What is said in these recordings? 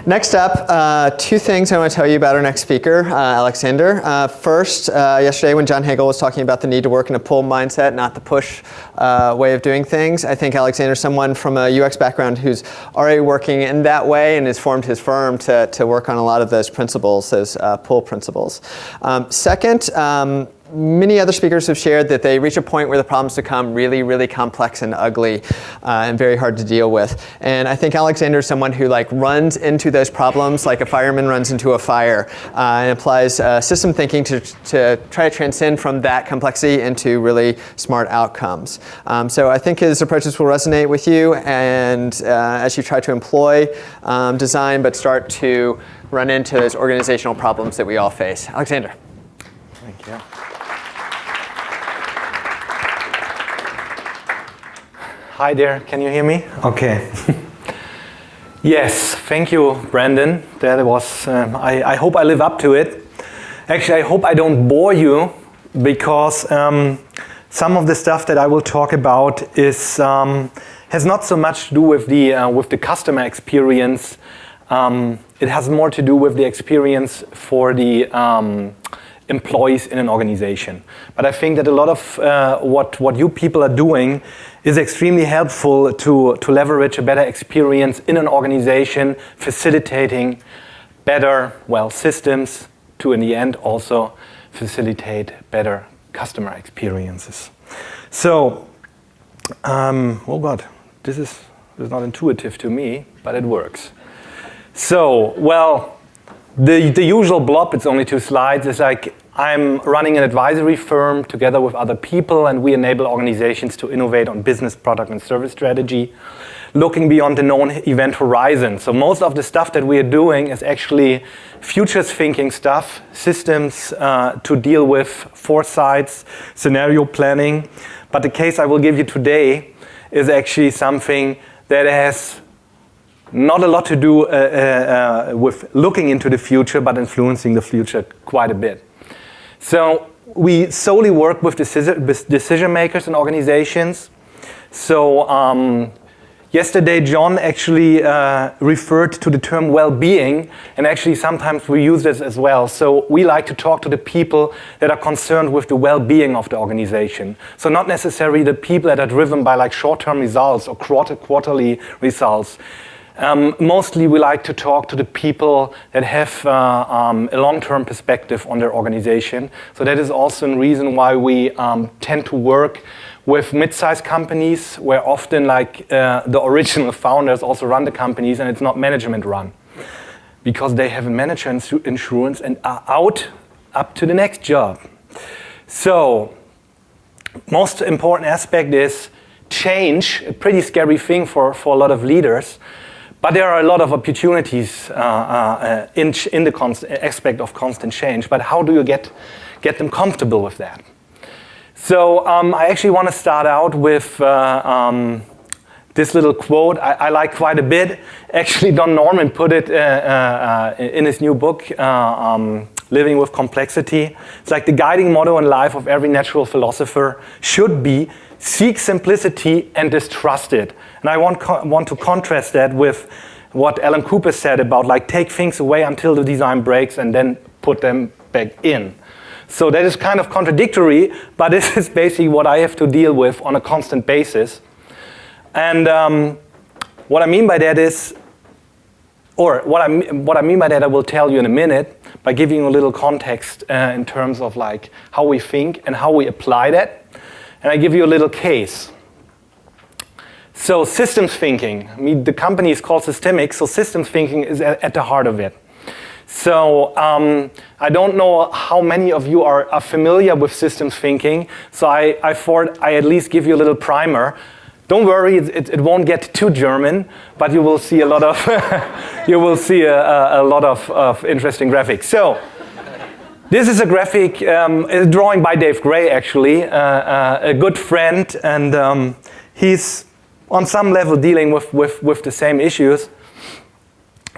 Next up, two things I want to tell you about our next speaker, Alexander. First, yesterday when John Hagel was talking about the need to work in a pull mindset, not the push way of doing things, I think Alexander's someone from a UX background who's already working in that way and has formed his firm to work on a lot of those principles, those pull principles. Second, many other speakers have shared that they reach a point where the problems become really, really complex and ugly and very hard to deal with. And I think Alexander is someone who runs into those problems like a fireman runs into a fire and applies system thinking to try to transcend from that complexity into really smart outcomes. So I think his approaches will resonate with you and as you try to employ design but start to run into those organizational problems that we all face. Alexander. Thank you. Hi there, can you hear me? Okay. Yes, thank you, Brandon. That was, I hope I live up to it. Actually, I hope I don't bore you because some of the stuff that I will talk about is has not so much to do with the customer experience. It has more to do with the experience for the employees in an organization. But I think that a lot of what you people are doing is extremely helpful to leverage a better experience in an organization, facilitating better, systems to, in the end, also facilitate better customer experiences. So, oh God, this is not intuitive to me, but it works. So, the usual blob, it's only 2 slides, is I'm running an advisory firm together with other people, and we enable organizations to innovate on business, product, and service strategy, looking beyond the known event horizon. So most of the stuff that we are doing is actually futures thinking stuff, systems to deal with foresights, scenario planning. But the case I will give you today is actually something that has not a lot to do with looking into the future, but influencing the future quite a bit. So we solely work with decision makers in organizations. So yesterday, John actually referred to the term well-being, and actually sometimes we use this as well. So we like to talk to the people that are concerned with the well-being of the organization. So not necessarily the people that are driven by short-term results or quarterly results. Mostly we like to talk to the people that have a long-term perspective on their organization. So that is also a reason why we tend to work with mid-sized companies where often the original founders also run the companies and it's not management run. Because they have a manager insurance and are up to the next job. So most important aspect is change, a pretty scary thing for a lot of leaders. But there are a lot of opportunities in the aspect of constant change. But how do you get them comfortable with that? So I actually want to start out with this little quote I like quite a bit. Actually, Don Norman put it in his new book, Living with Complexity. It's the guiding motto in life of every natural philosopher should be seek simplicity and distrust it. And I want to contrast that with what Alan Cooper said about take things away until the design breaks and then put them back in. So that is kind of contradictory, but this is basically what I have to deal with on a constant basis. And what I mean by that is, or what I mean by that I will tell you in a minute by giving you a little context in terms of how we think and how we apply that. And I give you a little case. So systems thinking, the company is called Systemic, so systems thinking is at the heart of it. So I don't know how many of you are familiar with systems thinking, so I thought I at least give you a little primer. Don't worry, it won't get too German, but you will see a lot of a lot of interesting graphics. So this is a graphic, a drawing by Dave Gray, actually, a good friend, and he's on some level dealing with the same issues.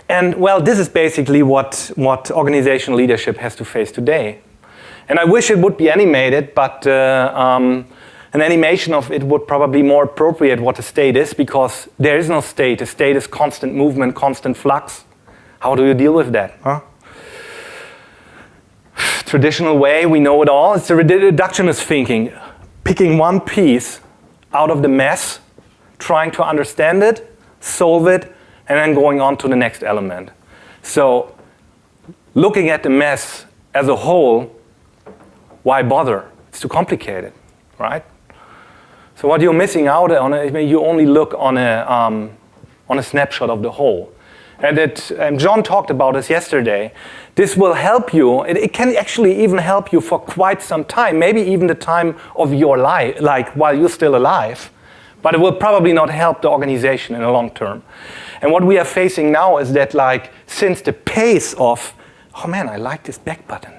And this is basically what organizational leadership has to face today. And I wish it would be animated, but an animation of it would probably be more appropriate what a state is, because there is no state. A state is constant movement, constant flux. How do you deal with that? Huh? Traditional way, we know it all. It's the reductionist thinking. Picking one piece out of the mess, trying to understand it, solve it, and then going on to the next element. So, looking at the mess as a whole, why bother? It's too complicated, right? So what you're missing out on, you only look on a snapshot of the whole. And John talked about this yesterday. This will help you. It can actually even help you for quite some time, maybe even the time of your life, like while you're still alive. But it will probably not help the organization in the long term. And what we are facing now is that, like, since the pace of, oh man, I like this back button.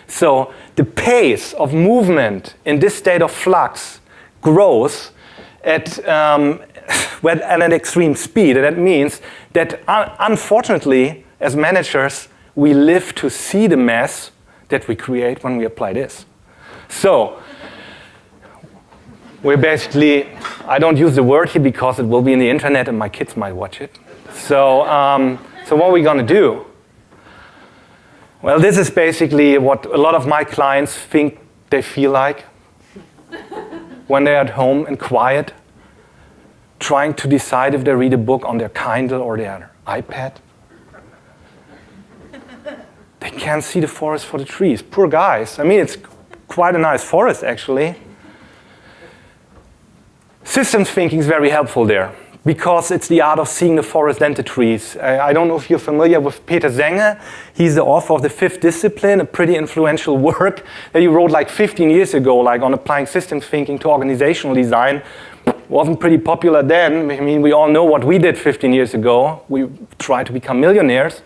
So the pace of movement in this state of flux grows at an extreme speed. And that means that, unfortunately, as managers, we live to see the mess that we create when we apply this. So we're basically, I don't use the word here because it will be in the internet and my kids might watch it. So what are we going to do? Well, this is basically what a lot of my clients think they feel like when they're at home and quiet, trying to decide if they read a book on their Kindle or their iPad. They can't see the forest for the trees. Poor guys. I mean, it's quite a nice forest, actually. Systems thinking is very helpful there because it's the art of seeing the forest and the trees. I don't know if you're familiar with Peter Senge. He's the author of The Fifth Discipline, a pretty influential work that he wrote like 15 years ago, like on applying systems thinking to organizational design. Wasn't pretty popular then. I mean, we all know what we did 15 years ago. We tried to become millionaires.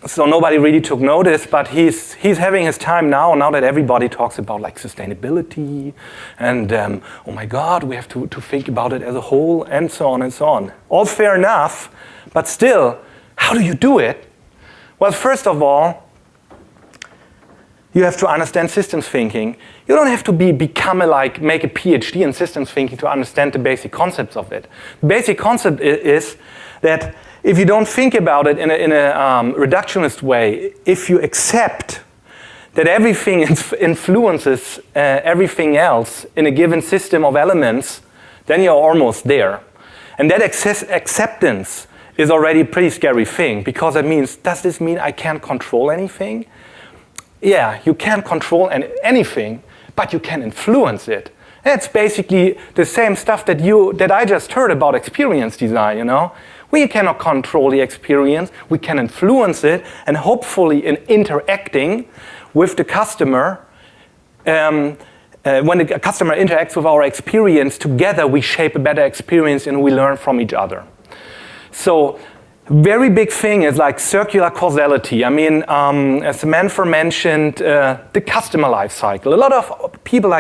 So nobody really took notice, but he's having his time now that everybody talks about like sustainability and oh my God, we have to think about it as a whole and so on and so on. All fair enough, but still, how do you do it? Well, first of all, you have to understand systems thinking. You don't have to make a PhD in systems thinking to understand the basic concepts of it. The basic concept is that if you don't think about it in a reductionist way, if you accept that everything influences everything else in a given system of elements, then you're almost there. And that acceptance is already a pretty scary thing, because it means, does this mean I can't control anything? Yeah, you can't control anything, but you can influence it. It's basically the same stuff that I just heard about experience design, you know? We cannot control the experience, we can influence it, and hopefully in interacting with the customer, when the customer interacts with our experience, together we shape a better experience and we learn from each other. So, very big thing is like circular causality. I mean, as Manfred mentioned, the customer life cycle. A lot of people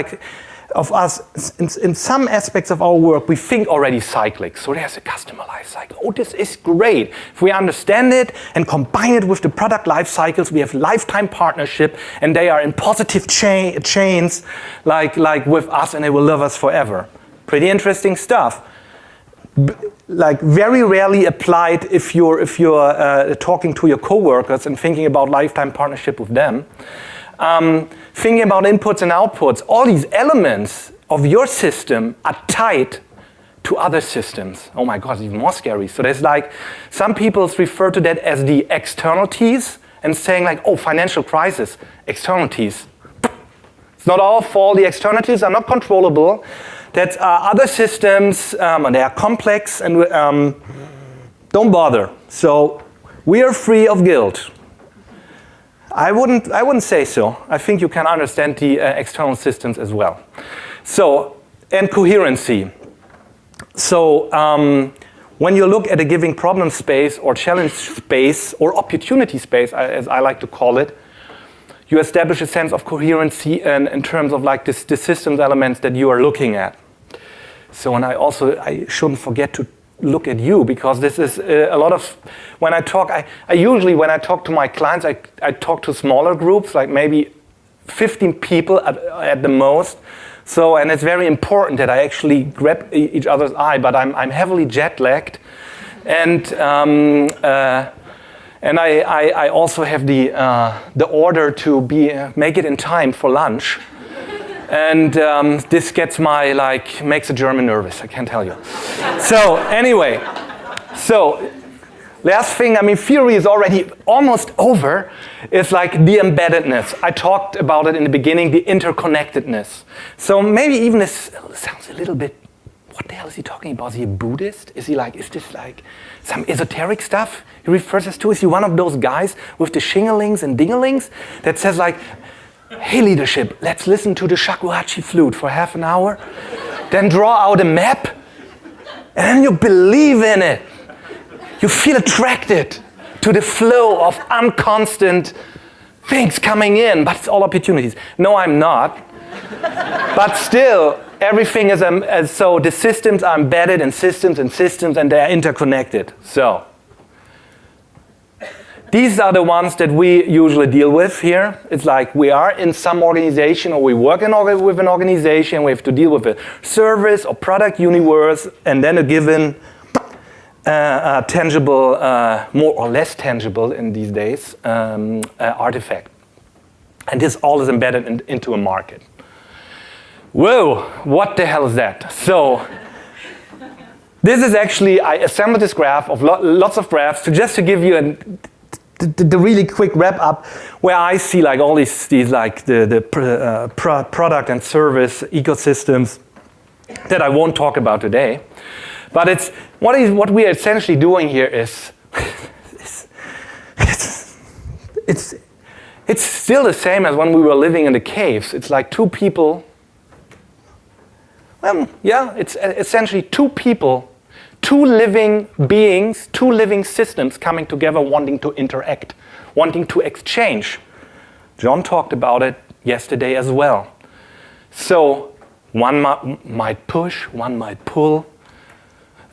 of us, in some aspects of our work, we think already cyclic. So there's a customer life cycle. Oh, this is great. If we understand it and combine it with the product life cycles, we have lifetime partnership, and they are in positive chains like with us, and they will love us forever. Pretty interesting stuff. Like very rarely applied if you're talking to your coworkers and thinking about lifetime partnership with them. Thinking about inputs and outputs, all these elements of your system are tied to other systems. Oh my God, it's even more scary. So there's like, some people refer to that as the externalities and saying like, oh, financial crisis, externalities. It's not our fault, the externalities are not controllable. That's other systems, and they are complex, and don't bother. So we are free of guilt. I wouldn't say so. I think you can understand the external systems as well. So, and coherency. So, when you look at a given problem space or challenge space or opportunity space, as I like to call it, you establish a sense of coherency in terms of like the systems elements that you are looking at. So, and I shouldn't forget to look at you, because this is a lot of, when I talk, I usually, when I talk to my clients, I talk to smaller groups, like maybe 15 people at the most. So, and it's very important that I actually grab each other's eye, but I'm heavily jet lagged. And I also have the order to make it in time for lunch. And this gets makes a German nervous, I can tell you. So anyway, last thing, theory is already almost over. It's like the embeddedness. I talked about it in the beginning, the interconnectedness. So maybe even this sounds a little bit, what the hell is he talking about? Is he a Buddhist? Is this like some esoteric stuff he refers us to? Is he one of those guys with the shingalings and dingalings that says like, hey leadership, let's listen to the shakuhachi flute for half an hour, then draw out a map, and then you believe in it. You feel attracted to the flow of unconstant things coming in, but it's all opportunities. No, I'm not. But still, everything is, so the systems are embedded in systems and systems, and they're interconnected. So these are the ones that we usually deal with here. It's like we are in some organization, or we work with an organization. We have to deal with a service or product universe, and then a given tangible, more or less tangible in these days, artifact. And this all is embedded into a market. Whoa, what the hell is that? So this is actually, I assembled this graph of lots of graphs to give you the really quick wrap up, where I see like all these like the product and service ecosystems that I won't talk about today. But it's what we are essentially doing here is it's still the same as when we were living in the caves. It's like two people. Well, yeah, it's essentially two people, two living beings, two living systems coming together, wanting to interact, wanting to exchange. John talked about it yesterday as well. So one might push, one might pull.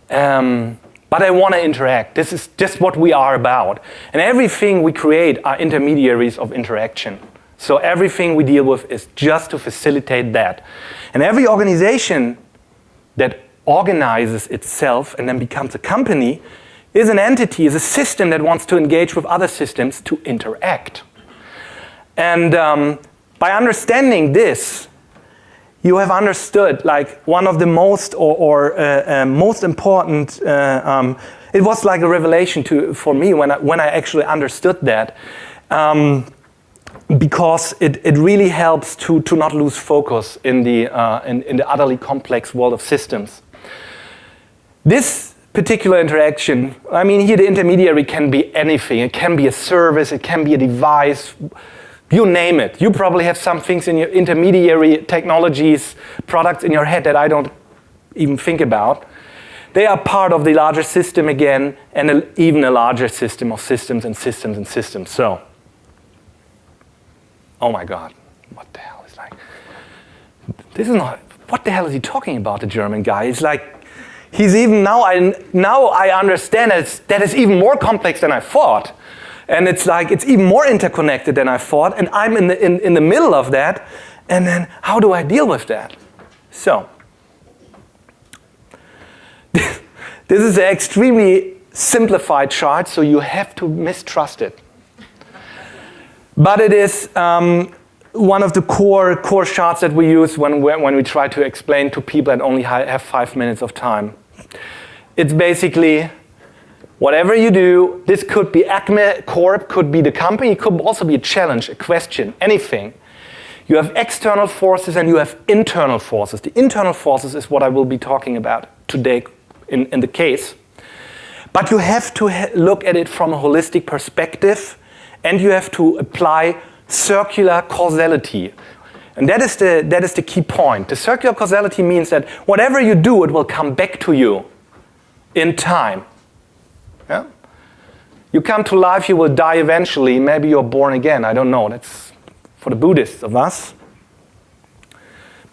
But I want to interact. This is just what we are about. And everything we create are intermediaries of interaction. So everything we deal with is just to facilitate that. And every organization that organizes itself and then becomes a company is an entity, is a system that wants to engage with other systems to interact. And by understanding this, you have understood like one of the most most important. It was like a revelation for me when I actually understood that, because it really helps to not lose focus in the utterly complex world of systems. This particular interaction, here the intermediary can be anything. It can be a service. It can be a device. You name it. You probably have some things in your intermediary technologies, products in your head that I don't even think about. They are part of the larger system again, and even a larger system of systems and systems and systems. So, oh my God, what the hell is like? This is not. What the hell is he talking about? The German guy. It's like he's even now. I understand that it's even more complex than I thought. And it's like, it's even more interconnected than I thought, and I'm in the middle of that, and then how do I deal with that? So, this is an extremely simplified chart, so you have to mistrust it. But it is one of the core charts that we use when we try to explain to people that only have 5 minutes of time. It's basically, whatever you do, this could be Acme Corp, could be the company, it could also be a challenge, a question, anything. You have external forces and you have internal forces. The internal forces is what I will be talking about today in the case. But you have to look at it from a holistic perspective, and you have to apply circular causality. And that is the key point. The circular causality means that whatever you do, it will come back to you in time. Yeah? You come to life, you will die eventually. Maybe you're born again. I don't know. That's for the Buddhists of us.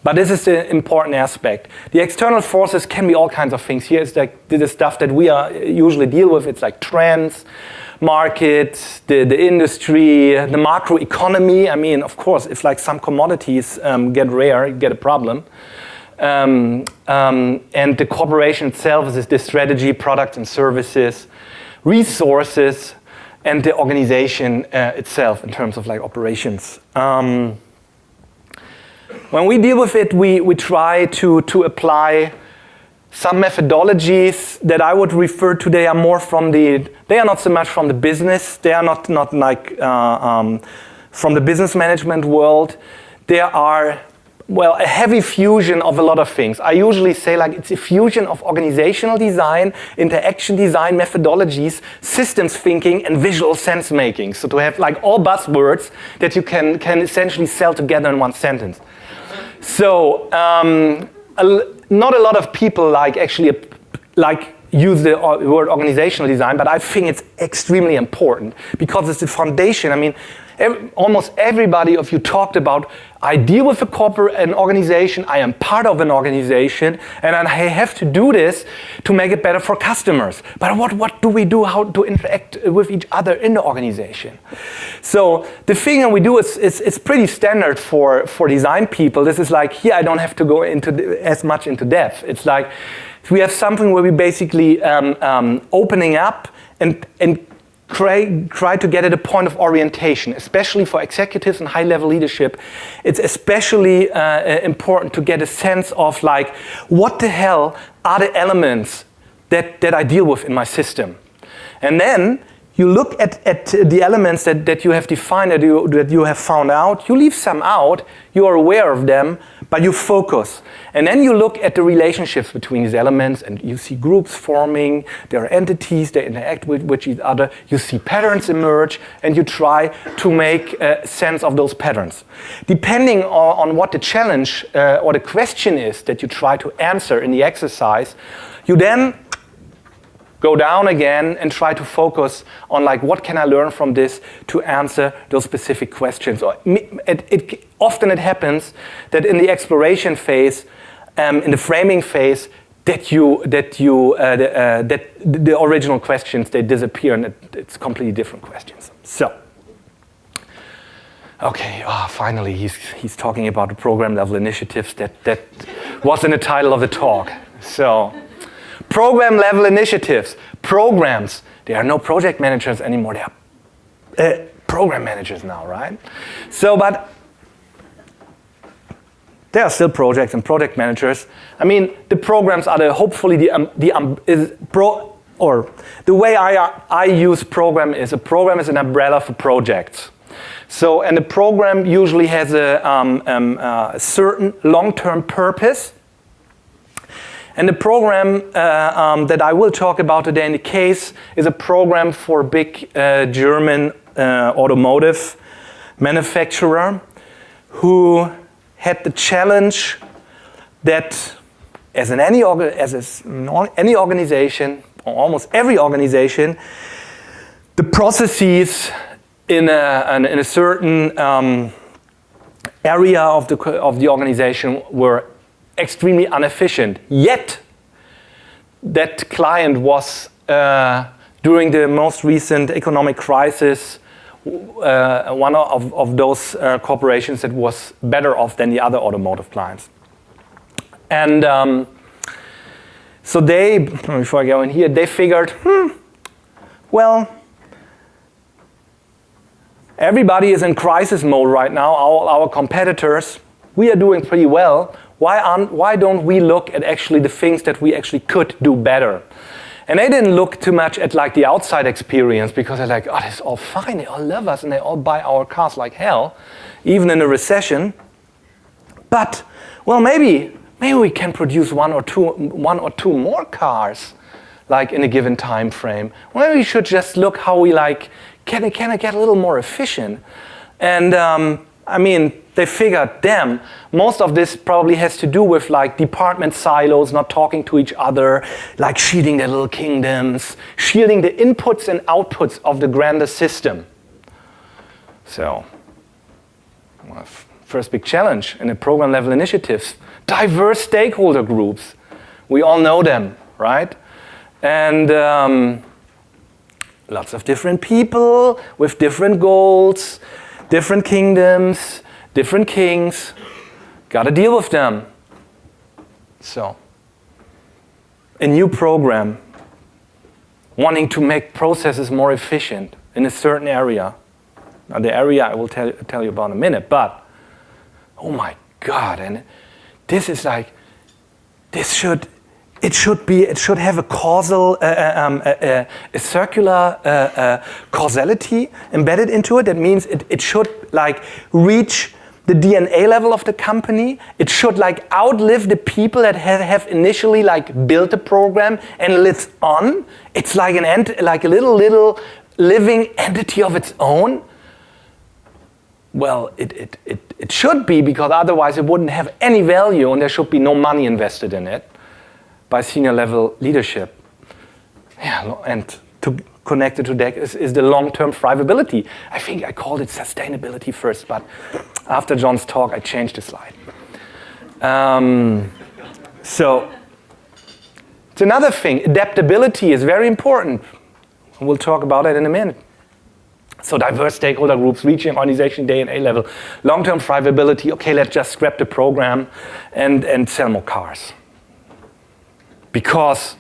But this is the important aspect. The external forces can be all kinds of things. Here is like the stuff that we usually deal with. It's like trends, market, the industry, the macroeconomy. Of course, if like some commodities get rare, you get a problem. and the corporation itself is the strategy, products and services, resources, and the organization itself in terms of like operations. When we deal with it, we try to apply some methodologies that I would refer to. They are more from they are not so much from the business. They are not like from the business management world. They are, well, a heavy fusion of a lot of things. I usually say like it's a fusion of organizational design, interaction design methodologies, systems thinking, and visual sense making. So to have like all buzzwords that you can essentially sell together in one sentence. So not a lot of people actually use the word organizational design, but I think it's extremely important because it's the foundation. I mean, almost everybody of you talked about, I deal with an organization, I am part of an organization, and I have to do this to make it better for customers. But what do we do, how to interact with each other in the organization? So the thing that we do is pretty standard for design people. This is like, here I don't have to go as much into depth. It's like, we have something where we basically opening up and try to get at a point of orientation, especially for executives and high-level leadership. It's especially important to get a sense of like, what the hell are the elements that I deal with in my system? And then you look at the elements that you have defined, that you have found out, you leave some out, you are aware of them, but you focus. And then you look at the relationships between these elements and you see groups forming, there are entities, they interact with each other, you see patterns emerge, and you try to make sense of those patterns. Depending on what the challenge or the question is that you try to answer in the exercise, you then go down again and try to focus on like, what can I learn from this to answer those specific questions? Or often it happens that in the exploration phase, in the framing phase, that the original questions, they disappear and it's completely different questions. So, okay, finally he's talking about the program level initiatives that was in the title of the talk. So. Program level initiatives, programs. There are no project managers anymore. They are program managers now, right? So, but there are still projects and project managers. I mean, the programs are hopefully the way I use program is an umbrella for projects. So, and the program usually has a certain long-term purpose. And the program that I will talk about today in the case is a program for a big German automotive manufacturer who had the challenge that as in any organization, or almost every organization, the processes in a certain area of the organization were extremely inefficient. Yet, that client was, during the most recent economic crisis, one of those corporations that was better off than the other automotive clients. And so they, before I go in here, they figured, well, everybody is in crisis mode right now. All our competitors, we are doing pretty well. Why don't we look at actually the things that we actually could do better? And they didn't look too much at like the outside experience because they're like, oh, this is all fine. They all love us and they all buy our cars like hell, even in a recession. But, well, maybe we can produce one or two more cars, like in a given time frame. Well, maybe we should just look how we like, can I get a little more efficient? And I mean, they figured, damn, most of this probably has to do with like department silos, not talking to each other, like shielding their little kingdoms, shielding the inputs and outputs of the grander system. So, well, first big challenge in the program level initiatives, diverse stakeholder groups. We all know them, right? And lots of different people with different goals, different kingdoms, different kings, got to deal with them. So, a new program wanting to make processes more efficient in a certain area. Now, the area I will tell you about in a minute, but oh my God, and this is like, it should have a causal, a circular causality embedded into it. That means it should like reach the DNA level of the company. It should like outlive the people that have initially like built the program and lives on. It's like like a little living entity of its own. Well, it should be, because otherwise it wouldn't have any value and there should be no money invested in it by senior level leadership. Yeah, and to connect it to that is the long-term thrivability. I think I called it sustainability first, but after John's talk, I changed the slide. So it's another thing. Adaptability is very important. We'll talk about it in a minute. So diverse stakeholder groups, reaching organization DNA level, long-term thrivability. Okay, let's just scrap the program and sell more cars. Because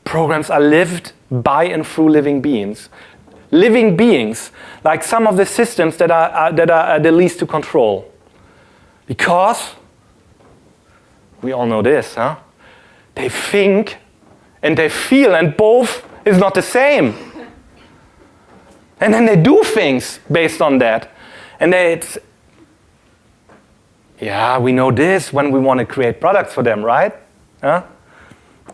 programs are lived by and through living beings. Living beings, like some of the systems that are the least to control. Because, we all know this, huh? They think and they feel, and both is not the same. And then they do things based on that. And we know this when we want to create products for them, right? Huh?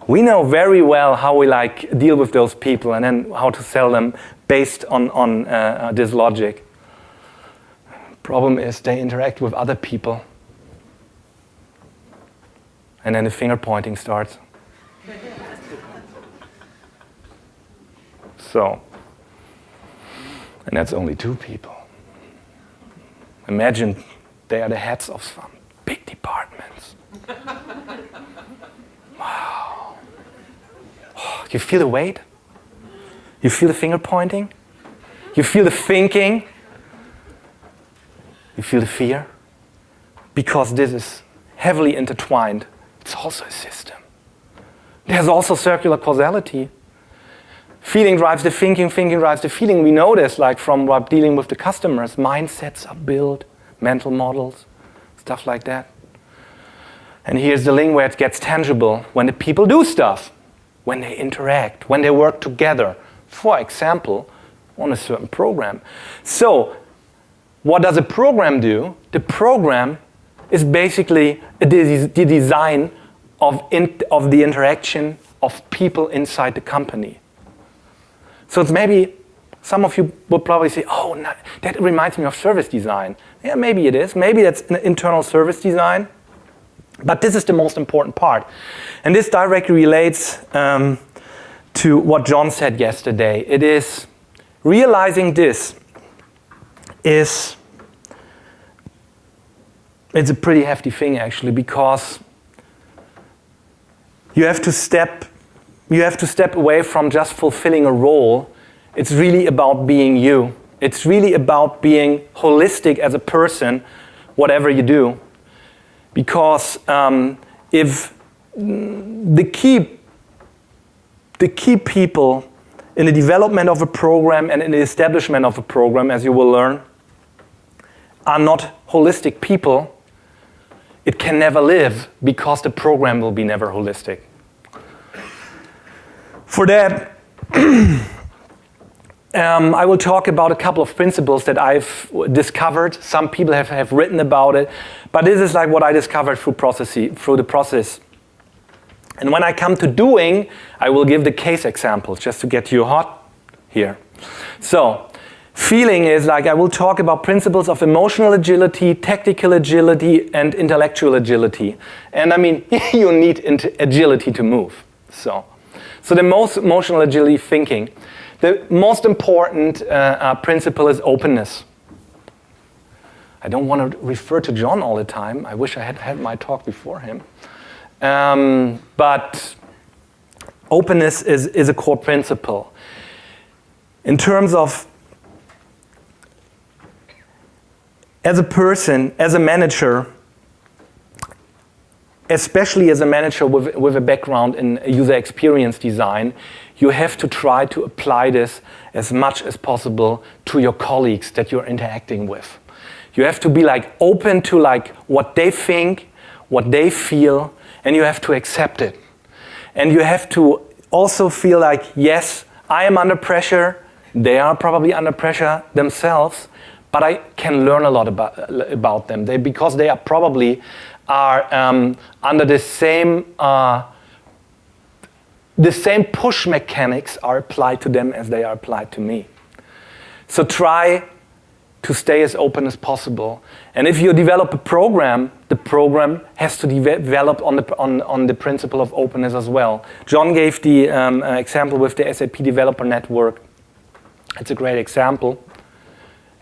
We know very well how we like deal with those people and then how to sell them based on this logic. Problem is they interact with other people. And then the finger pointing starts. So, and that's only 2 people. Imagine they are the heads of some big departments. Wow. Oh, you feel the weight? You feel the finger pointing? You feel the thinking? You feel the fear? Because this is heavily intertwined. It's also a system. There's also circular causality. Feeling drives the thinking, thinking drives the feeling. We know this, like from dealing with the customers. Mindsets are built, mental models, stuff like that. And here's the link where it gets tangible. When the people do stuff, when they interact, when they work together. For example, on a certain program. So, what does a program do? The program is basically the design of the interaction of people inside the company. So it's maybe, some of you would probably say, oh, no, that reminds me of service design. Yeah, maybe it is. Maybe that's an internal service design. But this is the most important part. And this directly relates to what John said yesterday. It is realizing this it's a pretty hefty thing actually, because you have to step away from just fulfilling a role. It's really about being you. It's really about being holistic as a person, whatever you do. Because if the key people in the development of a program and in the establishment of a program, as you will learn, are not holistic people, it can never live, because the program will be never holistic. For that, I will talk about a couple of principles that I've discovered. Some people have written about it, but this is like what I discovered through the process. And when I come to doing, I will give the case examples just to get you hot here. So, feeling is like I will talk about principles of emotional agility, tactical agility, and intellectual agility. And I mean, you need agility to move. So the most emotional agility thinking. The most important principle is openness. I don't want to refer to John all the time. I wish I had had my talk before him. But openness is a core principle. In terms of, as a person, as a manager, especially as a manager with a background in user experience design, you have to try to apply this as much as possible to your colleagues that you're interacting with. You have to be like open to like what they think, what they feel, and you have to accept it. And you have to also feel like, yes, I am under pressure, they are probably under pressure themselves, but I can learn a lot about them. Because they are probably under the same push mechanics are applied to them as they are applied to me. So try to stay as open as possible. And if you develop a program, the program has to develop on the principle of openness as well. John gave the example with the SAP Developer Network. It's a great example.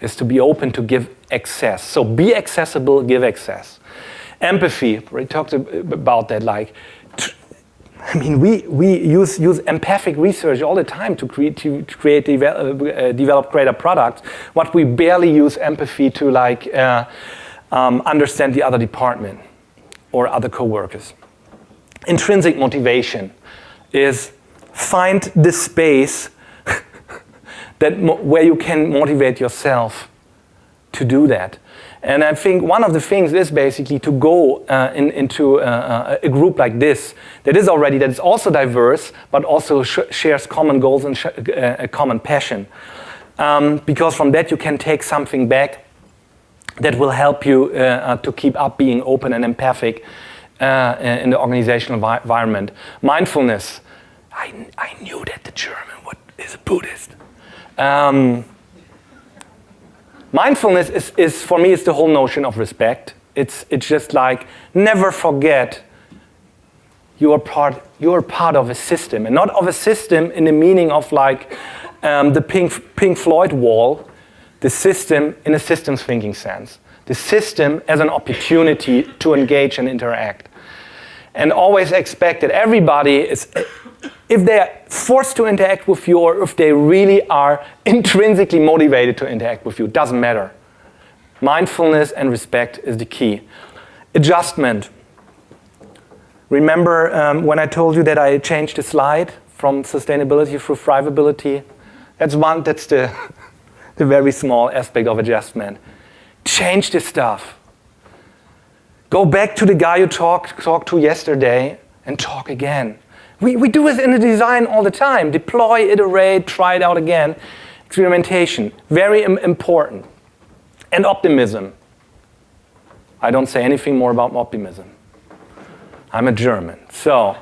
Is to be open to give access. So be accessible, give access. Empathy, we talked about that. Like, we use empathic research all the time to develop greater products. What we barely use empathy to like understand the other department or other coworkers. Intrinsic motivation is find the space where you can motivate yourself to do that. And I think one of the things is basically to go into a group like this that is also diverse, but also shares common goals and a common passion. Because from that you can take something back that will help you to keep up being open and empathic in the organizational environment. Mindfulness. I knew that the German is a Buddhist. Mindfulness is for me is the whole notion of respect. It's just like never forget you are part of a system, and not of a system in the meaning of like the Pink Floyd wall. The system in a systems thinking sense. The system as an opportunity to engage and interact, and always expect that everybody is. If they are forced to interact with you or if they really are intrinsically motivated to interact with you, it doesn't matter. Mindfulness and respect is the key. Adjustment. Remember when I told you that I changed the slide from sustainability through thrivability? That's the very small aspect of adjustment. Change the stuff. Go back to the guy you talked to yesterday and talk again. We do it in the design all the time. Deploy, iterate, try it out again. Experimentation, very important. And optimism. I don't say anything more about optimism. I'm a German. So,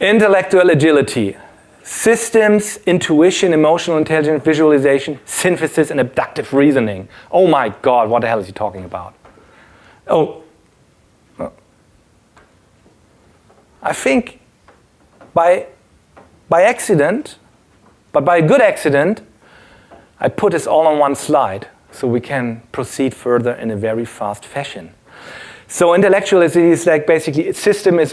intellectual agility. Systems, intuition, emotional intelligence, visualization, synthesis, and abductive reasoning. Oh my God, what the hell is he talking about? I think by accident, but by a good accident, I put this all on one slide so we can proceed further in a very fast fashion. So intellectualism is like basically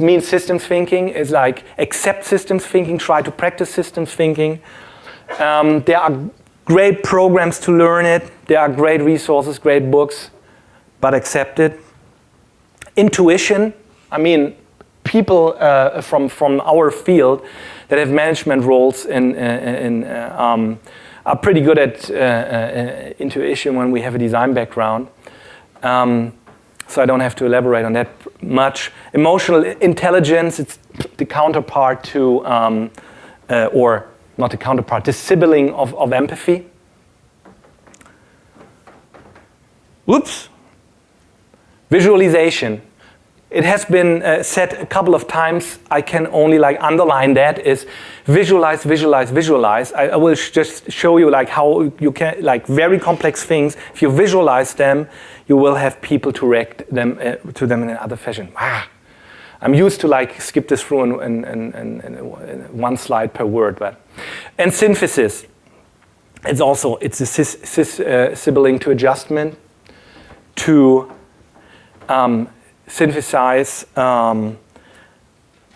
means systems thinking, is like accept systems thinking, try to practice systems thinking. There are great programs to learn it, there are great resources, great books, but accept it. Intuition, I mean, people from our field that have management roles are pretty good at intuition when we have a design background. So I don't have to elaborate on that much. Emotional intelligence, it's the counterpart to, or not the counterpart, the sibling of empathy. Whoops. Visualization. It has been said a couple of times. I can only like underline that is visualize, visualize, visualize. I will just show you like how you can, like very complex things. If you visualize them, you will have people to react them to them in another fashion. Wow. I'm used to like skip this through in one slide per word, and synthesis. It's a sibling to adjustment to. Synthesize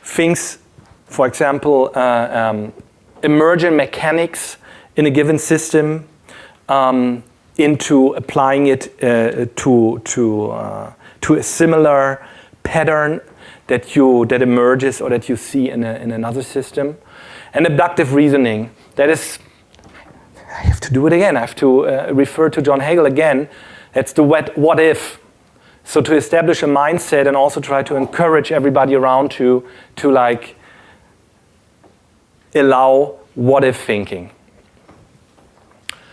things, for example, emergent mechanics in a given system into applying it to a similar pattern that emerges or that you see in another system. And abductive reasoning, that is, I have to do it again. I have to refer to John Hagel again. That's the what if. So to establish a mindset and also try to encourage everybody around to like allow what if thinking.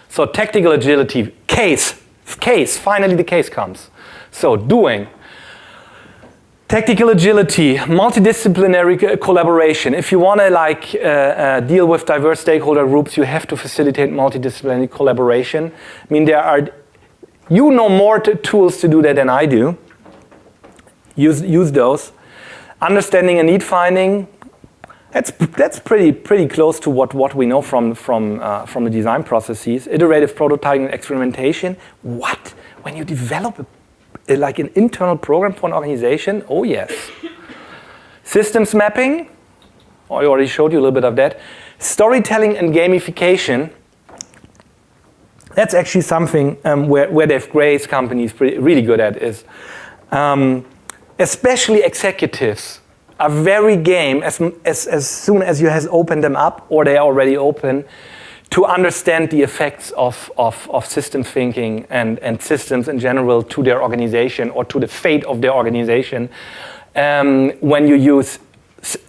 So tactical agility, case, finally the case comes. So doing. Tactical agility, multidisciplinary collaboration. If you want to like deal with diverse stakeholder groups, you have to facilitate multidisciplinary collaboration. I mean, you know more tools to do that than I do. Use those. Understanding and need finding. That's pretty close to what we know from the design processes. Iterative prototyping and experimentation. What? When you develop like an internal program for an organization? Oh yes. Systems mapping. I already showed you a little bit of that. Storytelling and gamification. That's actually something where Dave Gray's company is really good at. Is especially executives are very game as soon as you has opened them up or they are already open to understand the effects of system thinking and systems in general to their organization or to the fate of their organization when you use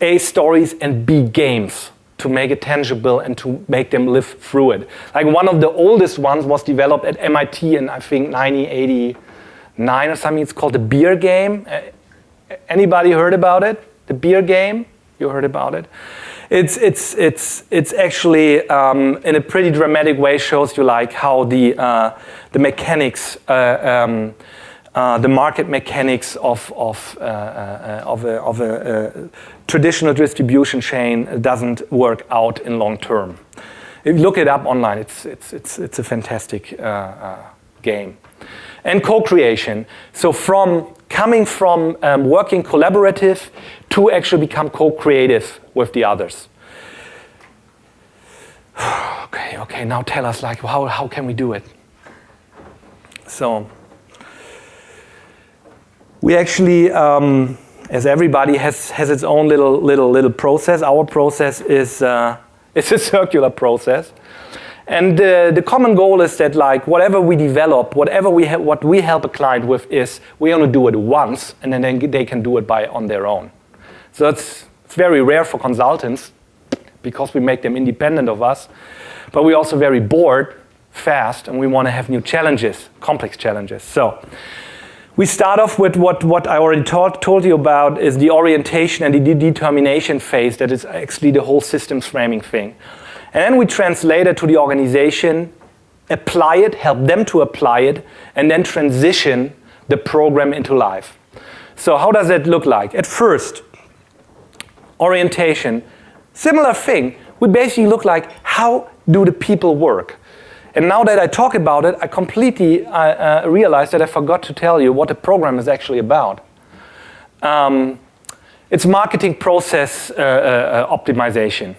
A, stories and B, games to make it tangible and to make them live through it. Like one of the oldest ones was developed at MIT in I think 1989 or something. It's called the beer game. Anybody heard about it? The beer game? You heard about it? It's actually in a pretty dramatic way shows you like how the mechanics, the market mechanics of a traditional distribution chain doesn't work out in long term. If you look it up online, it's a fantastic game. And co-creation. So coming from working collaborative to actually become co-creative with the others. Okay, now tell us like how can we do it? So we actually, as everybody has its own little process. Our process is a circular process. And the common goal is that like whatever we develop, what we help a client with is we only do it once and then they can do it on their own. So it's very rare for consultants because we make them independent of us, but we're also very bored fast and we want to have new challenges, complex challenges. So we start off with what I already told you about is the orientation and the determination phase that is actually the whole systems framing thing. And then we translate it to the organization, apply it, help them to apply it, and then transition the program into life. So how does that look like? At first, orientation, similar thing. We basically look like how do the people work? And now that I talk about it, I completely realized that I forgot to tell you what the program is actually about. It's marketing process optimization.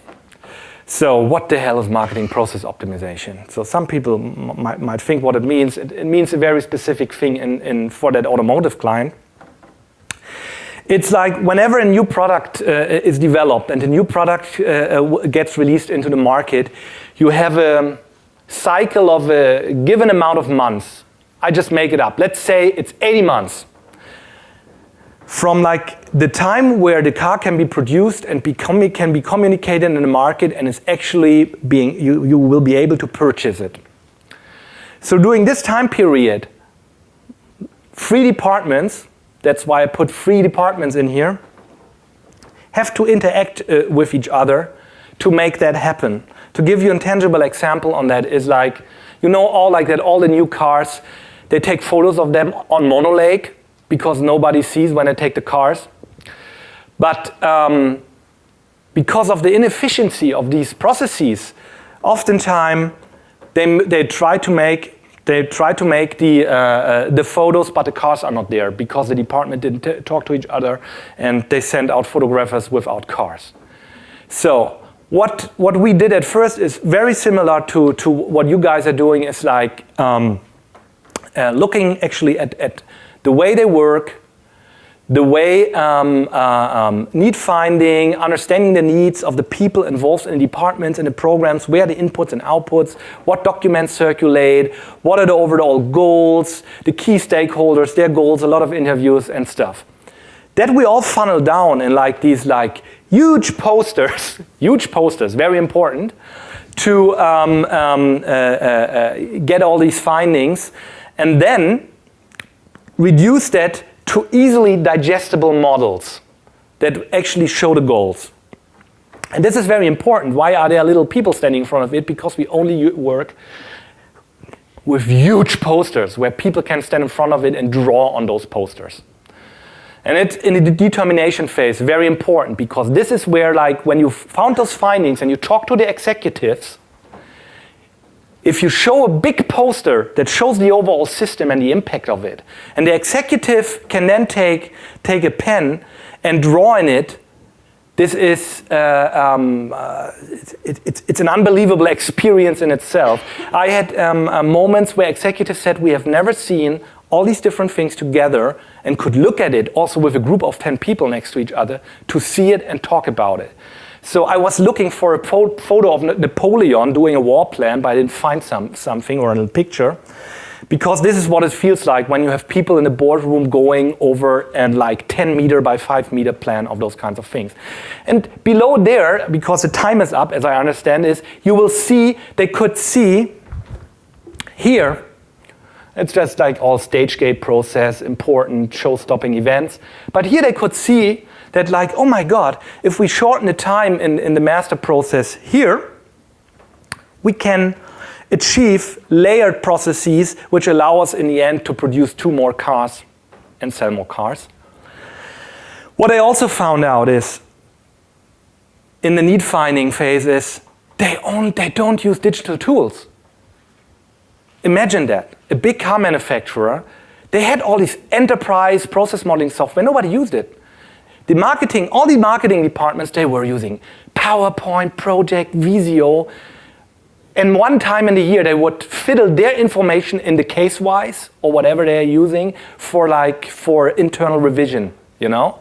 So what the hell is marketing process optimization? So some people might think what it means. It means a very specific thing for that automotive client. It's like whenever a new product is developed and a new product gets released into the market, you have a cycle of a given amount of months. I just make it up. Let's say it's 80 months. From like the time where the car can be produced and can be communicated in the market and is actually you will be able to purchase it. So during this time period, 3 departments, that's why I put 3 departments in here, have to interact with each other to make that happen. To give you a tangible example on that is like, all the new cars, they take photos of them on monolake because nobody sees when they take the cars. But because of the inefficiency of these processes, oftentimes they try to make the photos, but the cars are not there because the department didn't talk to each other, and they send out photographers without cars. So what we did at first is very similar to what you guys are doing. Is like looking actually at the way they work, the way need finding, understanding the needs of the people involved in the departments and the programs, where the inputs and outputs, what documents circulate, what are the overall goals, the key stakeholders, their goals, a lot of interviews and stuff. That we all funnel down in like these like huge posters, very important, to get all these findings, and then reduce that to easily digestible models that actually show the goals. And this is very important. Why are there little people standing in front of it? Because we only work with huge posters where people can stand in front of it and draw on those posters. And it's in the determination phase, very important, because this is where, like, when you found those findings and you talk to the executives, if you show a big poster that shows the overall system and the impact of it, and the executive can then take a pen and draw in it, this is it's an unbelievable experience in itself. I had moments where executives said, we have never seen all these different things together, and could look at it also with a group of 10 people next to each other to see it and talk about it. So I was looking for a photo of Napoleon doing a war plan, but I didn't find something or a picture, because this is what it feels like when you have people in the boardroom going over and like 10 meter by 5 meter plan of those kinds of things. And below there, because the time is up, as I understand, is you will see, they could see here, it's just like all stage gate process, important show-stopping events. But here they could see that, like, oh my God, if we shorten the time in the master process here, we can achieve layered processes which allow us in the end to produce 2 more cars and sell more cars. What I also found out is, in the need finding phase, is they don't use digital tools. Imagine that. A big car manufacturer, they had all these enterprise process modeling software, nobody used it. All the marketing departments, they were using PowerPoint, Project, Visio, and one time in the year they would fiddle their information in the case-wise or whatever they're using for internal revision, you know?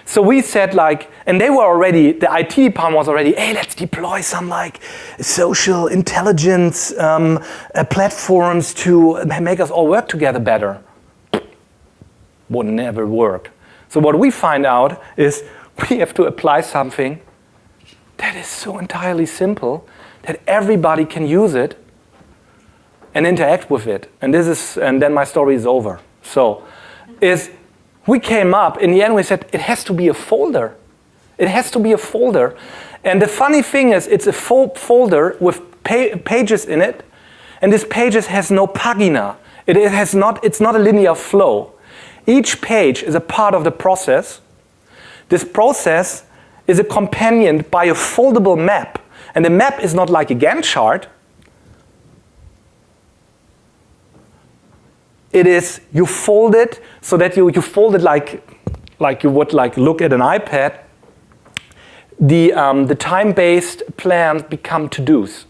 So we said, like, and they were already, the IT department was already, hey, let's deploy some like social intelligence platforms to make us all work together better. Would never work. So what we find out is we have to apply something that is so entirely simple that everybody can use it and interact with it. And then my story is over. So we came up, in the end we said, it has to be a folder. It has to be a folder. And the funny thing is, it's a folder with pages in it, and this pages has no pagina. It's not a linear flow. Each page is a part of the process. This process is accompanied by a foldable map. And the map is not like a Gantt chart. It is, you fold it so that you fold it like you would like look at an iPad. The time-based plans become to-dos.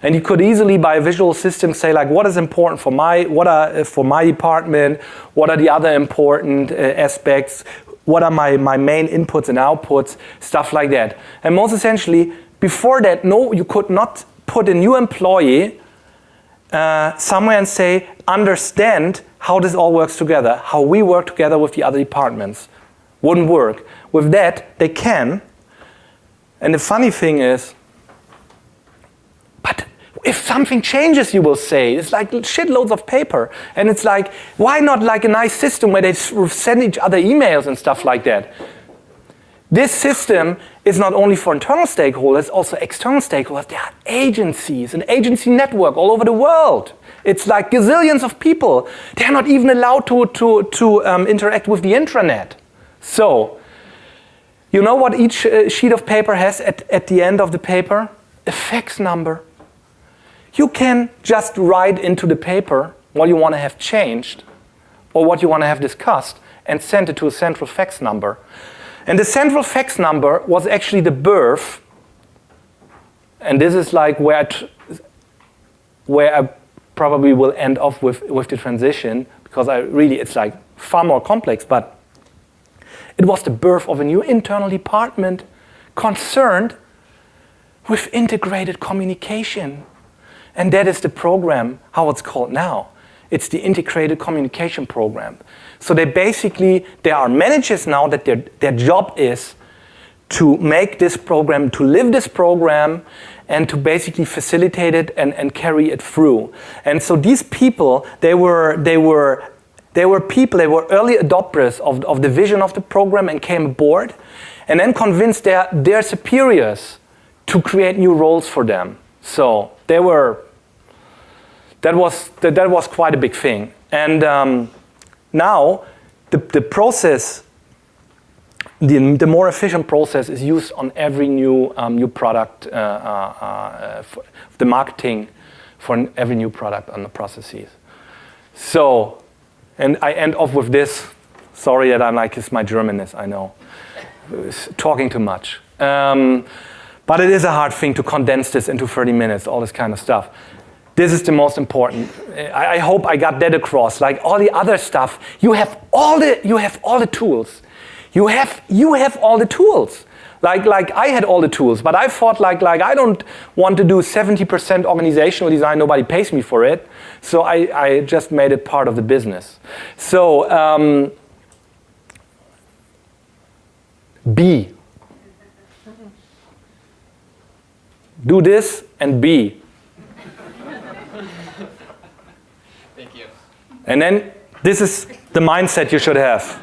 And you could easily, by a visual system, say, like, what is important for my department? What are the other important aspects? What are my main inputs and outputs? Stuff like that. And most essentially, before that, no, you could not put a new employee somewhere and say, understand how this all works together, how we work together with the other departments. Wouldn't work. With that, they can. And the funny thing is, but if something changes, you will say, it's like shitloads of paper. And it's like, why not like a nice system where they send each other emails and stuff like that? This system is not only for internal stakeholders, also external stakeholders. There are agencies, an agency network all over the world. It's like gazillions of people. They're not even allowed to interact with the intranet. So, you know what each sheet of paper has at the end of the paper? A fax number. You can just write into the paper what you want to have changed or what you want to have discussed and send it to a central fax number. And the central fax number was actually the birth, and this is like where I probably will end off with the transition, because it's like far more complex, but It was the birth of a new internal department concerned with integrated communication. And that is the program, how it's called now. It's the integrated communication program. So there are managers now that their job is to make this program, to live this program, and to basically facilitate it and carry it through. And so these people, they were early adopters of the vision of the program and came aboard, and then convinced their superiors to create new roles for them. So that was quite a big thing. And now the process, the more efficient process is used on every new product, the marketing for every new product on the processes. So, and I end off with this. Sorry that I'm like, it's my Germanness, I know. Talking too much. But it is a hard thing to condense this into 30 minutes, all this kind of stuff. This is the most important. I hope I got that across. Like all the other stuff, you have all the tools. You have all the tools. Like I had all the tools, but I thought like I don't want to do 70% organizational design. Nobody pays me for it, so I just made it part of the business. So B. Do this and B. Thank you. And then this is the mindset you should have.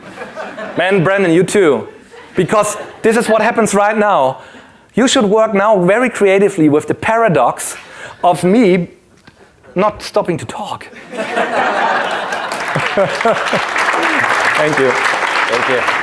Man, Brandon, you too. Because this is what happens right now. You should work now very creatively with the paradox of me not stopping to talk. Thank you. Thank you.